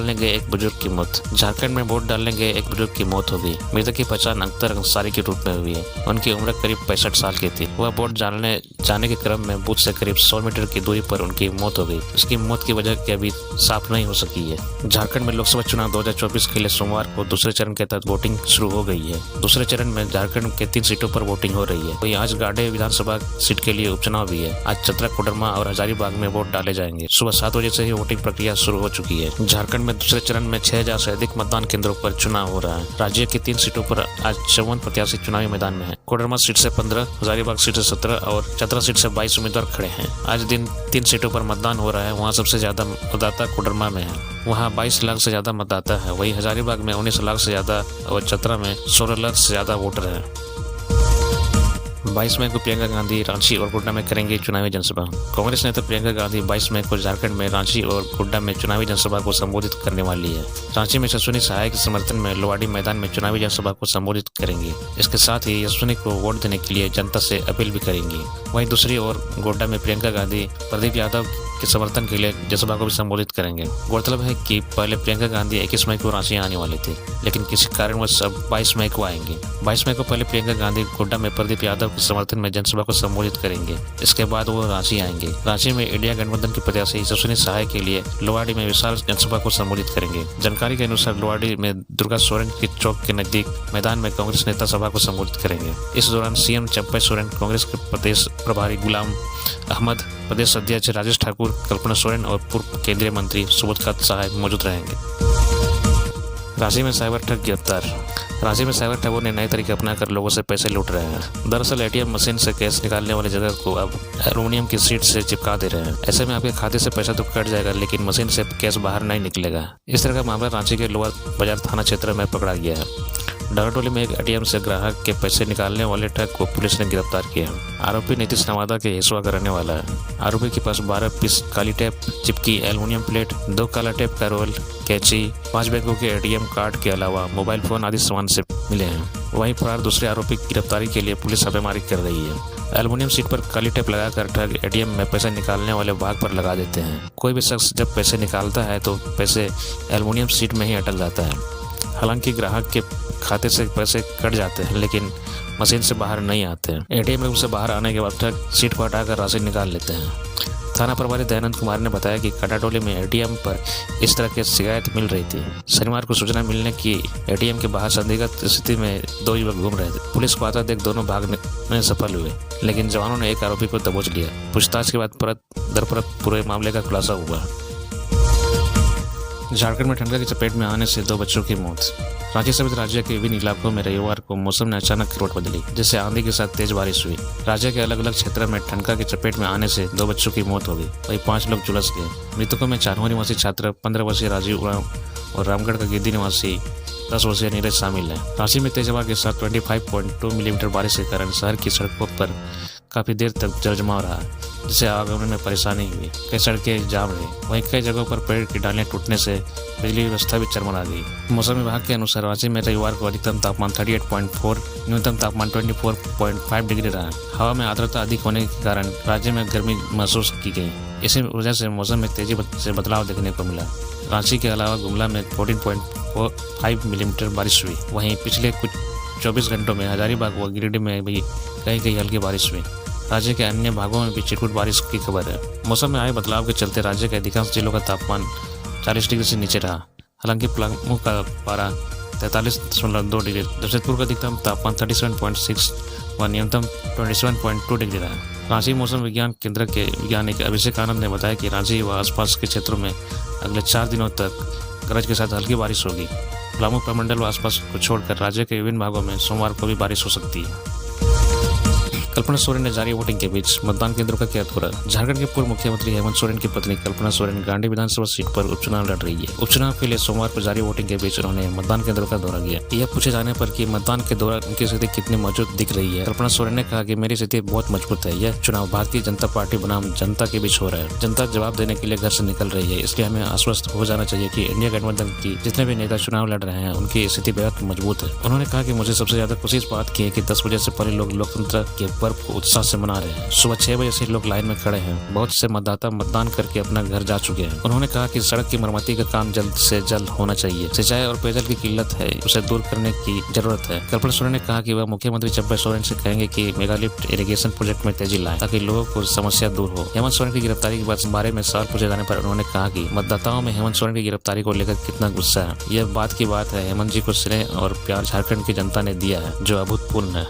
डालने गए एक बुजुर्ग की मौत। झारखंड में वोट डालने गए एक बुजुर्ग की मौत हो गई। मृतक की पहचान अख्तर अंसारी के रूप में हुई है। उनकी उम्र करीब 65 साल की थी। वह वोट डालने जाने के क्रम में बूथ से करीब 100 मीटर की दूरी पर उनकी मौत हो गई। उसकी मौत की वजह की अभी साफ नहीं हो सकी है। झारखंड में लोकसभा चुनाव 2024 के लिए सोमवार को दूसरे चरण के तहत वोटिंग शुरू हो गई है। दूसरे चरण में झारखंड के 3 सीटों पर वोटिंग हो रही है। वहीं आज गाड़े विधानसभा सीट के लिए उपचुनाव भी है। आज चतरा, कोडरमा और हजारीबाग में वोट डाले जाएंगे। सुबह 7 बजे से ही वोटिंग प्रक्रिया शुरू हो चुकी है। झारखंड में दूसरे चरण में 6000 से अधिक मतदान केंद्रों पर चुनाव हो रहा है। राज्य के 3 सीटों पर आज 54 प्रत्याशी चुनावी मैदान में है। कोडरमा सीट से 15, हजारीबाग सीट से 17 और चतरा सीट से 22 उम्मीदवार खड़े हैं। आज दिन 3 सीटों पर मतदान हो रहा है। वहाँ सबसे ज्यादा मतदाता कोडरमा में है। वहाँ 22 लाख से ज्यादा मतदाता है। वहीं हजारीबाग में 19 लाख से ज्यादा और चतरा में 16 लाख से ज्यादा वोटर हैं। 22 मई को प्रियंका गांधी रांची और गोड्डा में करेंगे चुनावी जनसभा। कांग्रेस नेता प्रियंका गांधी 22 मई को झारखंड में रांची और गोड्डा में चुनावी जनसभा को संबोधित करने वाली है। रांची में यशस्विनी सहाय के समर्थन में लोवाड़ी मैदान में चुनावी जनसभा को संबोधित करेंगी। इसके साथ ही यशस्विनी को वोट देने के लिए जनता से अपील भी करेंगी। वहीं दूसरी ओर गोड्डा में प्रियंका गांधी प्रदीप यादव के समर्थन के लिए जनसभा को भी संबोधित करेंगे। गौरतलब है कि पहले प्रियंका गांधी 21 मई को रांची आने वाले थे, लेकिन किसी कारणवश अब 22 मई को आएंगे। 22 मई को पहले प्रियंका गांधी गोड्डा में प्रदीप यादव के समर्थन में जनसभा को संबोधित करेंगे। इसके बाद वो रांची आएंगे। रांची में इंडिया गठबंधन की प्रत्याशी यशस्विनी सहाय के लिए लोवाड़ी में विशाल जनसभा को संबोधित करेंगे। जानकारी के अनुसार लोवाड़ी में दुर्गा सोरेन के चौक के नजदीक मैदान में कांग्रेस नेता सभा को संबोधित करेंगे। इस दौरान सीएम चंपई सोरेन, कांग्रेस के प्रदेश प्रभारी गुलाम अहमद, प्रदेश अध्यक्ष राजेश ठाकुर, कल्पना सोरेन और पूर्व केंद्रीय मंत्री सुबोधकांत सहाय मौजूद रहेंगे। रांची में साइबर ठग गिरफ्तार। रांची में साइबर ठगों ने नए तरीके अपनाकर लोगों से पैसे लूट रहे हैं। दरअसल एटीएम मशीन से कैश निकालने वाली जगह को अब एल्युमिनियम की शीट से चिपका दे रहे हैं। ऐसे में आपके खाते से पैसा तो कट जाएगा, लेकिन मशीन से कैश बाहर नहीं निकलेगा। इस तरह का मामला रांची के लोअर बाजार थाना क्षेत्र में पकड़ा गया है। डराटोली में एक एटीएम से ग्राहक के पैसे निकालने वाले ठग को पुलिस ने गिरफ्तार किया। आरोपी नीतीश नवादा के हिस्सा करने वाला है। आरोपी के पास 12 पीस काली टेप चिपकी एल्युमिनियम प्लेट, 2 काला टेप का रोल, कैंची, 5 बैंकों के एटीएम कार्ड के अलावा मोबाइल फोन आदि सामान से मिले हैं। वहीं फरार दूसरे आरोपी की गिरफ्तारी के लिए पुलिस छापेमारी कर रही है। एल्युमिनियम सीट पर काली टेप लगाकर ठग एटीएम में पैसे निकालने वाले भाग पर लगा देते हैं। कोई भी शख्स जब पैसे निकालता है तो पैसे एल्युमिनियम सीट में ही अटक जाता है। हालांकि ग्राहक के खाते से पैसे कट जाते हैं, लेकिन मशीन से बाहर नहीं आते हैं। एटीएम रूम से बाहर आने के बाद ठग सीट को हटाकर राशि निकाल लेते हैं। थाना प्रभारी दयानंद कुमार ने बताया कि कटाटोली में एटीएम पर इस तरह की शिकायत मिल रही थी। शनिवार को सूचना मिलने की एटीएम के बाहर संदिग्ध स्थिति में 2 युवक घूम रहे थे। पुलिस को आता देख दोनों भागने में सफल हुए, लेकिन जवानों ने एक आरोपी को दबोच लिया। पूछताछ के बाद परत दर परत पूरे मामले का खुलासा हुआ। झारखंड में ठंडा की चपेट में आने से 2 बच्चों की मौत। रांची समेत राज्य के विभिन्न इलाकों में रविवार को मौसम ने अचानक करवट बदली, जिससे आंधी के साथ तेज बारिश हुई। राज्य के अलग अलग क्षेत्रों में ठंडा की चपेट में आने से 2 बच्चों की मौत हो गई। वहीं 5 लोग झुलस गए। मृतकों में चारवा निवासी छात्र 15 वर्षीय राजीव उरांव और रामगढ़ का गिद्दी निवासी 10 वर्षीय नीरज शामिल है। रांची में तेज हवा के साथ 25.2 मिलीमीटर बारिश के कारण शहर की सड़कों पर काफी देर तक जलजमाव रहा, जिससे आवागमन में परेशानी हुई। कई सड़कें जाम रही। वहीं कई जगहों पर पेड़ की डालियां टूटने से बिजली व्यवस्था भी चरमरा गई। मौसम विभाग के अनुसार रांची में रविवार को अधिकतम तापमान 38.4, न्यूनतम तापमान 24.5 डिग्री रहा। हवा में आर्द्रता अधिक होने के कारण राज्य में गर्मी महसूस की गई। इसी वजह से मौसम में तेजी से बदलाव देखने को मिला। रांची के अलावा गुमला में 14.5 मिलीमीटर बारिश हुई। वहीं पिछले कुछ 24 घंटों में हजारीबाग व गिरिडीह में भी कहीं हल्की बारिश हुई। राज्य के अन्य भागों में भी छिटपुट बारिश की खबर है। मौसम में आए बदलाव के चलते राज्य के अधिकांश जिलों का तापमान 40 डिग्री से नीचे रहा। हालांकि पलामू का पारा 43.2 डिग्री, जमशेदपुर का अधिकतम तापमान 37.6 व न्यूनतम 27.2 डिग्री रहा। रांची मौसम विज्ञान केंद्र के वैज्ञानिक अभिषेक आनंद ने बताया कि रांची व आसपास के क्षेत्रों में अगले 4 दिनों तक गरज के साथ हल्की बारिश होगी। पलामू प्रमंडल व आसपास को छोड़कर राज्य के विभिन्न भागों में सोमवार को भी बारिश हो सकती है। कल्पना सोरेन ने जारी वोटिंग के बीच मतदान केंद्रों का किया दौरा। झारखंड के पूर्व मुख्यमंत्री हेमंत सोरेन की पत्नी कल्पना सोरेन गांधी विधानसभा सीट पर उपचुनाव लड़ रही है। उपचुनाव के लिए सोमवार को जारी वोटिंग के बीच उन्होंने मतदान केंद्रों का दौरा किया। यह पूछे जाने पर कि मतदान के दौरान उनकी स्थिति कितनी मौजूद दिख रही है, कल्पना सोरेन ने कहा कि मेरी स्थिति बहुत मजबूत है। यह चुनाव भारतीय जनता पार्टी बनाम जनता के बीच हो रहा है। जनता जवाब देने के लिए घर से निकल रही है, इसलिए हमें आश्वस्त हो जाना चाहिए कि इंडिया गठबंधन की जितने भी नेता चुनाव लड़ रहे हैं उनकी स्थिति बेहद मजबूत है। उन्होंने कहा कि मुझे सबसे ज्यादा खुशी इस बात की है कि 10 बजे से पहले लोग लोकतंत्र के पर्व को उत्साह से मना रहे हैं। सुबह 6 बजे से लोग लाइन में खड़े हैं। बहुत से मतदाता मतदान करके अपना घर जा चुके हैं। उन्होंने कहा कि सड़क की मरम्मती का काम जल्द से जल्द होना चाहिए। सिंचाई और पेयजल की किल्लत है, उसे दूर करने की जरूरत है। कल्पना सोरेन ने कहा कि वह मुख्यमंत्री चंपा सोरेन से कहेंगे कि मेगालिफ्ट इरिगेशन प्रोजेक्ट में तेजी लाए ताकि लोगों को समस्या दूर हो। हेमंत सोरेन की गिरफ्तारी के बारे में सवाल पूछे जाने पर उन्होंने कहा कि मतदाताओं में हेमंत सोरेन की गिरफ्तारी को लेकर कितना गुस्सा है। यह बात की बात है। हेमंत जी को स्नेह और प्यार झारखंड की जनता ने दिया है जो अभूतपूर्व है।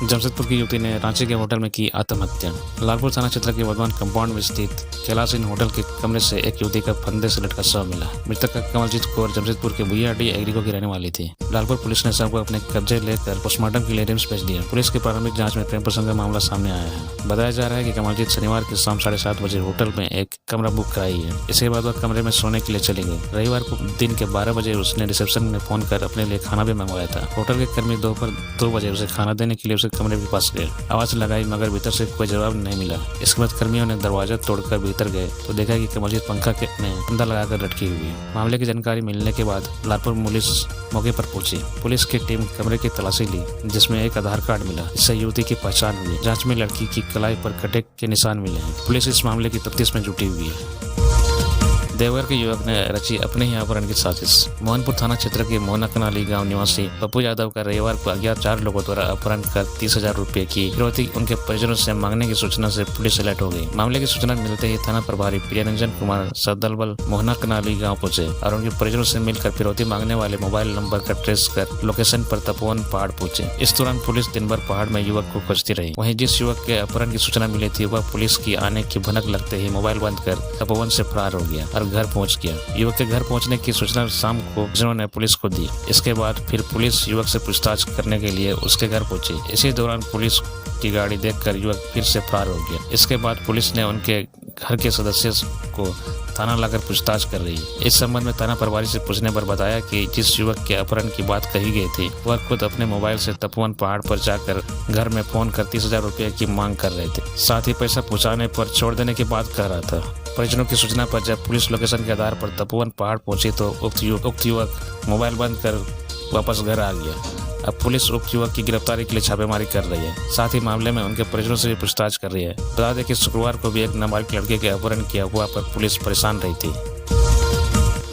जमशेदपुर की युवती ने रांची के होटल में की आत्महत्या। लालपुर थाना क्षेत्र के वर्धमान कंपाउंड में स्थित कैलाश इन होटल के कमरे से एक युवती का फंदे से लटका शव मिला। मृतक का कमलजीत कौर जमशेदपुर के भुइयाडीह एग्रीको की रहने वाली थी। लालपुर पुलिस ने शव को अपने कब्जे लेकर पोस्टमार्टम के लिए रिम्स भेज दिया। पुलिस की प्रारंभिक जांच में प्रेम प्रसंग का मामला सामने आया है। बताया जा रहा है कि कमलजीत शनिवार की शाम 7:30 बजे होटल में एक कमरा बुक कराई है। इसके बाद वह कमरे में सोने के लिए चली गई। रविवार को दिन के 12 बजे उसने रिसेप्शन में फोन कर अपने लिए खाना भी मंगवाया था। होटल के कर्मी दोपहर 2 बजे उसे खाना देने के लिए उसे कमरे के पास गए। आवाज लगाई मगर भीतर से कोई जवाब नहीं मिला। इसके बाद कर्मियों ने दरवाजा तोड़कर भीतर गए तो देखा कि कमलजीत पंखा में फंदा लगाकर लटकी हुई है। मामले की जानकारी मिलने के बाद लालपुर पुलिस मौके पर पहुंची। पुलिस की टीम कमरे की तलाशी ली जिसमें एक आधार कार्ड मिला। इससे युवती की पहचान हुई। जांच में लड़की की कलाई पर कटे के निशान मिले हैं। पुलिस इस मामले की तफ्तीश में जुटी हुई है। देवघर के युवक ने रची अपने ही अपहरण की साजिश। मोहनपुर थाना क्षेत्र के मोहना कनाली गांव निवासी पप्पू यादव का रविवार को अज्ञात 4 लोगों द्वारा अपहरण कर 30,000 रुपए की फिरौती उनके परिजनों से मांगने की सूचना से पुलिस अलर्ट हो गई। मामले की सूचना मिलते ही थाना प्रभारी प्रियरंजन कुमार सदलबल मोहना कनाली गाँव पहुंचे और उनके परिजनों से मिलकर फिरौती मांगने वाले मोबाइल नंबर का ट्रेस कर लोकेशन पर तपोवन पहाड़ पहुंचे। इस दौरान पुलिस दिन भर पहाड़ में युवक को खोजती रही। वहीं जिस युवक के अपहरण की सूचना मिली थी वह पुलिस की आने की भनक लगते ही मोबाइल बंद कर तपोवन से फरार हो गया और घर पहुंच गया। युवक के घर पहुंचने की सूचना शाम को जिन्होंने पुलिस को दी। इसके बाद फिर पुलिस युवक से पूछताछ करने के लिए उसके घर पहुंची। इसी दौरान पुलिस की गाड़ी देखकर युवक फिर से फरार हो गया। इसके बाद पुलिस ने उनके घर के सदस्यों को थाना लाकर पूछताछ कर रही है। इस संबंध में थाना प्रभारी से पूछने पर बताया कि जिस युवक के अपहरण की बात कही गई थी वह खुद अपने मोबाइल से तपोवन पहाड़ पर जाकर घर में फोन कर 30,000 रुपए की मांग कर रहे थे। साथ ही पैसा पहुंचाने पर छोड़ देने की बात कह रहा था। परिजनों की सूचना पर जब पुलिस लोकेशन के आधार पर तपोवन पहाड़ पहुंची तो उक्त युवक मोबाइल बंद कर वापस घर आ गया। अब पुलिस उक्त युवक की गिरफ्तारी के लिए छापेमारी कर रही है। साथ ही मामले में उनके परिजनों से भी पूछताछ कर रही है। बता दें कि शुक्रवार को भी एक नाबालिग लड़के के अपहरण की अफवाह पर पुलिस परेशान रही थी।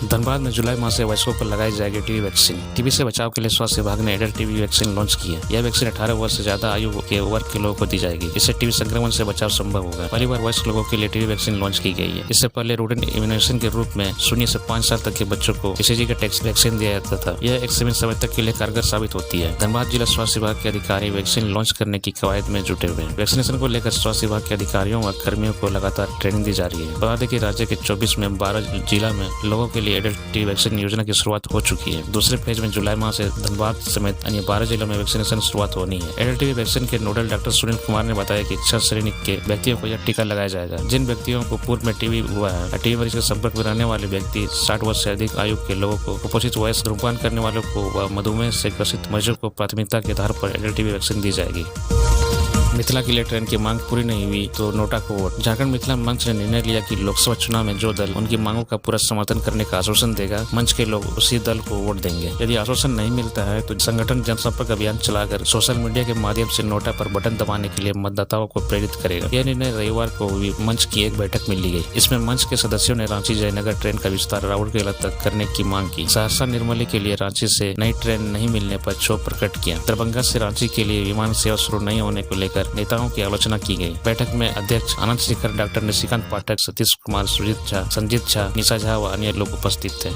धनबाद में जुलाई माह से वयस्कों पर लगाई जाएगी टीबी वैक्सीन। टीबी से बचाव के लिए स्वास्थ्य विभाग ने एडल्ट टीबी वैक्सीन लॉन्च की है। यह वैक्सीन 18 वर्ष से ज्यादा आयु के वर्ग के लोगों को दी जाएगी। इससे टीबी संक्रमण से बचाव संभव होगा। पहली बार वयस्क लोगों के लिए टीबी वैक्सीन लॉन्च की गई है। इससे पहले रूटीन इम्यूनाइजेशन के रूप में 0 से 5 साल तक के बच्चों को BCG का वैक्सीन दिया जाता था। यह एक सीमित समय तक के लिए कारगर साबित होती है। धनबाद जिला स्वास्थ्य विभाग के अधिकारी वैक्सीन लॉन्च करने की कवायद में जुटे हुए हैं। वैक्सीनेशन को लेकर स्वास्थ्य विभाग के अधिकारियों व कर्मियों को लगातार ट्रेनिंग दी जा रही है। बता दें कि राज्य के 24 में 12 जिला में लोगों के लिए एडल्ट टीबी वैक्सीन योजना की शुरुआत हो चुकी है। दूसरे फेज में जुलाई माह से धनबाद समेत अन्य 12 जिलों में वैक्सीनेशन शुरुआत होनी है। एडल्ट टीबी वैक्सीन के नोडल डॉक्टर सुनील कुमार ने बताया कि 6 श्रेणी के व्यक्तियों को यह टीका लगाया जाएगा। जिन व्यक्तियों को पूर्व में टीबी हुआ है, टीबी मरीज के संपर्क में रहने वाले व्यक्ति, 60 वर्ष से अधिक आयु के लोगों को, कुपोषित वयस्क, धूम्रपान करने वालों को व मधुमेह से ग्रसित मरीजों को प्राथमिकता के आधार पर एडल्ट टीबी वैक्सीन दी जाएगी। मिथिला के लिए ट्रेन की मांग पूरी नहीं हुई तो नोटा को वोट। झारखंड मिथिला मंच ने निर्णय लिया कि लोकसभा चुनाव में जो दल उनकी मांगों का पूरा समर्थन करने का आश्वासन देगा, मंच के लोग उसी दल को वोट देंगे। यदि आश्वासन नहीं मिलता है तो संगठन जनसंपर्क अभियान चलाकर सोशल मीडिया के माध्यम से नोटा पर बटन दबाने के लिए मतदाताओं को प्रेरित करेगा। यह निर्णय रविवार को हुई मंच की एक बैठक में ली गई। इसमें मंच के सदस्यों ने रांची जयनगर ट्रेन का विस्तार राउरकेला तक करने की मांग की। सहरसा निर्मली के लिए रांची से नई ट्रेन नहीं मिलने पर क्षोभ प्रकट किया। दरभंगा से रांची के लिए विमान सेवा शुरू नहीं होने को लेकर नेताओं की आलोचना की गई। बैठक में अध्यक्ष आनंद शेखर, डॉक्टर निशिकांत पाठक, सतीश कुमार, सुजीत झा, संजीत झा, निशा झा व अन्य लोग उपस्थित थे।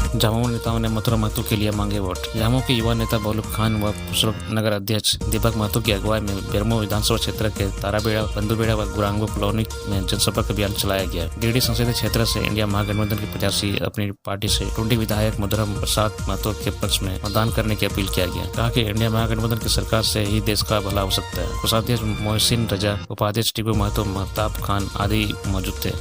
झामुमो नेताओं ने मथुरा महतो के लिए मांगे वोट। झामुमो के युवा नेता बबलू खान व पुष्प नगर अध्यक्ष दीपक महतो की अगुवाई में बेरमो विधानसभा क्षेत्र के ताराबेड़ा, बंधुबेड़ा व गुरांगो कॉलोनी में जनसंपर्क अभियान चलाया गया। गिरिडीह संसदीय क्षेत्र से इंडिया महागठबंधन के प्रत्याशी अपनी पार्टी से टुंडी विधायक मधुरम प्रसाद महतो के पक्ष में मतदान करने की अपील किया गया। कहा कि इंडिया महागठबंधन की सरकार से ही देश का भला हो सकता है। कोषाध्यक्ष मोहसिन रजा, उपाध्यक्ष टीपू महतो, महताब खान आदि मौजूद थे।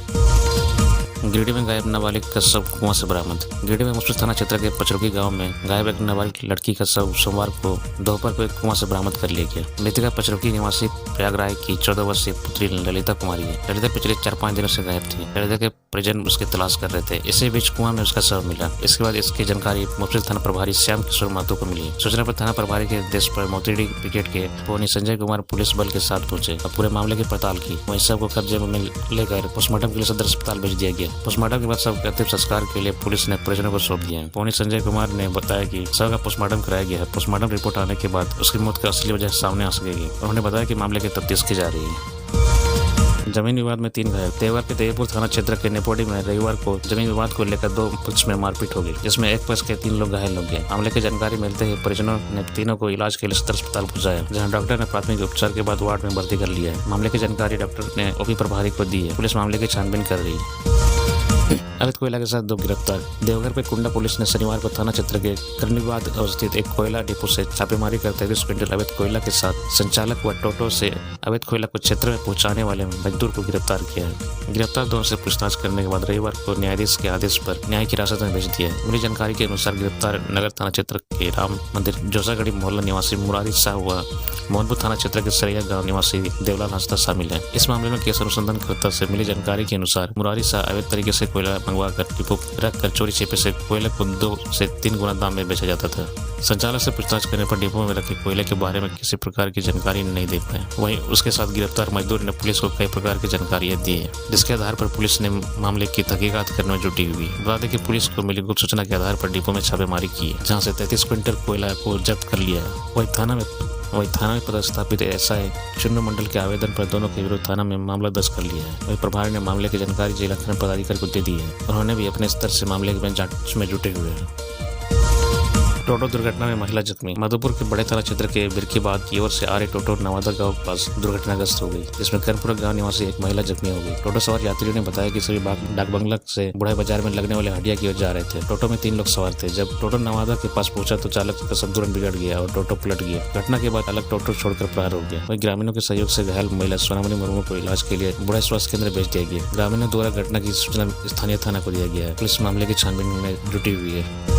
गिरिडीह में गायब नाबालिग का शव कुआं से बरामद। गिरिडीह में मुफ्ती थाना क्षेत्र के पचरुकी गांव में गायब एक नाबालिग लड़की का शव सोमवार को दोपहर को एक कुआं से बरामद कर लिया गया। मृतका पचरुकी निवासी प्रयागराय की 14 वर्षीय पुत्री ललिता कुमारी है। ललिता पिछले 4-5 दिनों से गायब थी। ललिता के परिजन उसकी तलाश कर रहे थे। इसी बीच कुआं में उसका शव मिला। इसके बाद इसकी जानकारी मुफस्सिल थाना प्रभारी श्याम किशोर महतो को मिली। सूचना पर थाना प्रभारी के निर्देश पर मोतीडी ब्रिगेड के प्रभारी संजय कुमार पुलिस बल के साथ पहुंचे और पूरे मामले की पड़ताल की। वहीं शव को कब्जे में लेकर पोस्टमार्टम के लिए सदर अस्पताल भेज दिया गया। पोस्टमार्टम के बाद शव के अंतिम संस्कार के लिए पुलिस ने परिजनों को सौंप दिया। प्रभारी संजय कुमार ने बताया कि शव का पोस्टमार्टम कराया गया है। पोस्टमार्टम रिपोर्ट आने के बाद उसकी मौत की असली वजह सामने आ सकेगी। उन्होंने बताया कि मामले की तफ्तीश की जा रही है। जमीन विवाद में 3 घायल। देवघर के देवपुर थाना क्षेत्र के नेपोडी में रविवार को जमीन विवाद को लेकर 2 पक्ष में मारपीट हो गई, जिसमें एक पक्ष के 3 लोग घायल हो गए। मामले की जानकारी मिलते ही परिजनों ने तीनों को इलाज के लिए सदर अस्पताल पहुंचाया, जहां डॉक्टर ने प्राथमिक उपचार के बाद वार्ड में भर्ती कर लिया है। मामले की जानकारी डॉक्टर ने ओपी प्रभारी को दी है। पुलिस मामले की छानबीन कर रही है। अवैध कोयला के साथ 2 गिरफ्तार। देवघर पे कुंडा पुलिस ने शनिवार को थाना क्षेत्र के करनीबाद स्थित एक कोयला डिपो से छापेमारी कर 23 क्विंटल अवैध कोयला के साथ संचालक व टोटो से अवैध कोयला को क्षेत्र में पहुंचाने वाले मजदूर को गिरफ्तार किया है। गिरफ्तार दोनों से पूछताछ करने के बाद रविवार को न्यायाधीश के आदेश पर न्याय की हिरासत में भेज दिया है। मिली जानकारी के अनुसार गिरफ्तार नगर थाना क्षेत्र के राम मंदिर जोसागढ़ी मोहल्ला निवासी मुरारी शाह व मोहनपुर थाना क्षेत्र के सरिया गांव निवासी देवलाल हंसदा शामिल है। इस मामले में केस अनुसंधानकर्ता से मिली जानकारी के अनुसार मुरारी शाह अवैध तरीके से कोयला मंगवा कर डिपो रख कर चोरी छिपे से कोयले को 2 से 3 गुना दाम में बेचा जाता था। संचालक से पूछताछ करने पर डिपो में रखे कोयले के बारे में किसी प्रकार की जानकारी नहीं दे पाए। वहीं उसके साथ गिरफ्तार मजदूर ने पुलिस को कई प्रकार की जानकारियां दी है, जिसके आधार पर पुलिस ने मामले की तहकीकात करने में जुटी हुई है। बता दें कि पुलिस को मिली गुप्त सूचना के आधार पर डिपो में छापेमारी की है, जहाँ से 33 क्विंटल कोयला को जब्त कर लिया है। वही थाना में पदस्थापित एसआई चुन्नू मंडल के आवेदन पर दोनों के विरुद्ध थाना में मामला दर्ज कर लिया है। वही प्रभारी ने मामले की जानकारी जिला खंड पदाधिकारी को दे दी है। उन्होंने भी अपने स्तर से मामले की जांच में जुटे हुए हैं। टोटो दुर्घटना में महिला जख्मी। मधुपुर के बड़े थाना क्षेत्र के बिरकीबाद की ओर से आ रही टोटो नवादा गांव के पास दुर्घटनाग्रस्त हो गई, जिसमें कर्णपुरा गांव निवासी एक महिला जख्मी हो गई। टोटो सवार यात्रियों ने बताया कि सभी डाक बंगला से बुढ़ाई बाजार में लगने वाले हटिया की ओर जा रहे थे। टोटो में 3 लोग सवार थे। जब टोटो नवादा के पास पहुंचा तो चालक का संतुलन बिगड़ गया और टोटो पलट गया। घटना के बाद चालक टोटो छोड़कर फरार हो गया। वहीं ग्रामीणों के सहयोग से घायल महिला सोनामणि मुर्मू को इलाज के लिए बुढ़ाई स्वास्थ्य केंद्र भेज दिया गया। ग्रामीणों द्वारा घटना की सूचना स्थानीय थाना को दिया गया है। पुलिस मामले की छानबीन में जुटी हुई है।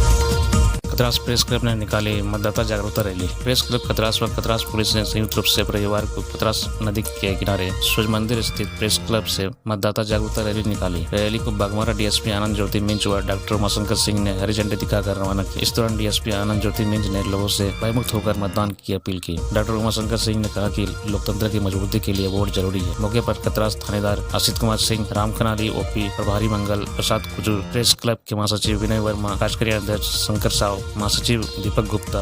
खतरास प्रेस क्लब ने निकाली मतदाता जागरूकता रैली। प्रेस क्लब खतरास व खतरास पुलिस ने संयुक्त रूप से रविवार को खतरास नदी के किनारे सूर्य मंदिर स्थित प्रेस क्लब से मतदाता जागरूकता रैली निकाली। रैली को बागमारा डीएसपी आनंद ज्योति मिंज व डॉक्टर उमाशंकर सिंह ने हरी झंडी दिखाकर रवाना किया। इस दौरान डीएसपी आनंद ज्योति मिंज ने लोगों से भयमुक्त होकर मतदान की अपील की। डॉक्टर उमाशंकर सिंह ने कहा कि लोकतंत्र की मजबूती के लिए वोट जरूरी है। मौके पर खतरास थानेदार असित कुमार सिंह, राम खनाली, ओपी प्रभारी मंगल प्रसाद कुजूर, प्रेस क्लब के महासचिव विनय वर्मा, कार्यकारी अध्यक्ष शंकर साव, महासचिव दीपक गुप्ता,